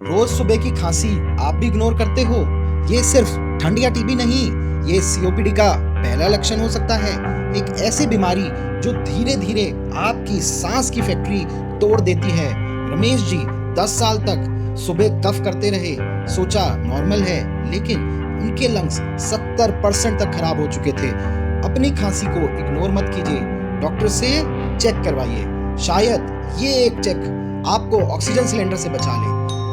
रोज सुबह की खांसी आप भी इग्नोर करते हो। ये सिर्फ ठंड या टीबी नहीं, ये सीओपीडी का पहला लक्षण हो सकता है। एक ऐसी बीमारी जो धीरे धीरे आपकी सांस की फैक्ट्री तोड़ देती है। रमेश जी 10 साल तक सुबह कफ करते रहे, सोचा नॉर्मल है, लेकिन उनके लंग्स 70% तक खराब हो चुके थे। अपनी खांसी को इग्नोर मत कीजिए, डॉक्टर से चेक करवाइए। शायद ये एक चेक आपको ऑक्सीजन सिलेंडर से बचा ले।